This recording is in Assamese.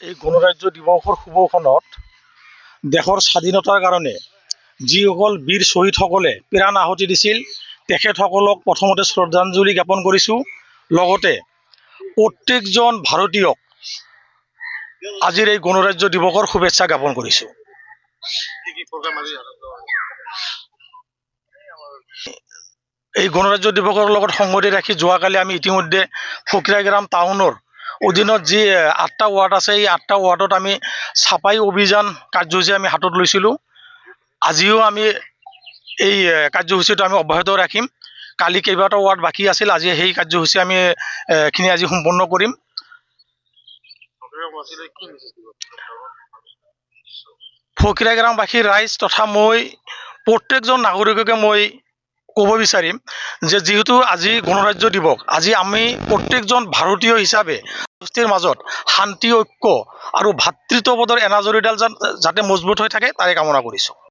এই গণৰাজ্য দিৱসৰ শুভক্ষণত দেশৰ স্বাধীনতাৰ কাৰণে যিসকল বীৰ শ্বহীদসকলে প্ৰাণ আহুতি দিছিল তেখেতসকলক প্ৰথমতে শ্ৰদ্ধাঞ্জলি জ্ঞাপন কৰিছোঁ। লগতে প্ৰত্যেকজন ভাৰতীয়ক আজিৰ এই গণৰাজ্য দিৱসৰ শুভেচ্ছা জ্ঞাপন কৰিছোঁ। এই গণৰাজ্য দিৱসৰ লগত সংগতি ৰাখি যোৱাকালি আমি ইতিমধ্যে ফকীৰাগ্ৰাম টাউনৰ অধীনত যি 8টা ৱাৰ্ড আছে, এই 8টা ৱাৰ্ডত আমি চাফাই অভিযান কাৰ্যসূচী আমি হাতত লৈছিলোঁ। আজিও আমি এই কাৰ্যসূচীটো আমি অব্যাহত ৰাখিম। কালি কেইবাটাও ৱাৰ্ড বাকী আছিল, আজি সেই কাৰ্যসূচী আমি আজি সম্পন্ন কৰিম। ফকীৰাগ্ৰামবাসীৰ ৰাইজ তথা মই প্ৰত্যেকজন নাগৰিককে মই ক'ব বিচাৰিম যে যিহেতু আজি গণৰাজ্য দিৱস, আজি আমি প্ৰত্যেকজন ভাৰতীয় হিচাপে গোষ্ঠীৰ মাজত শান্তি, ঐক্য আৰু ভাতৃত্ববোধৰ এনাজৰীডাল যাতে মজবুত হৈ থাকে তাৰে কামনা কৰিছোঁ।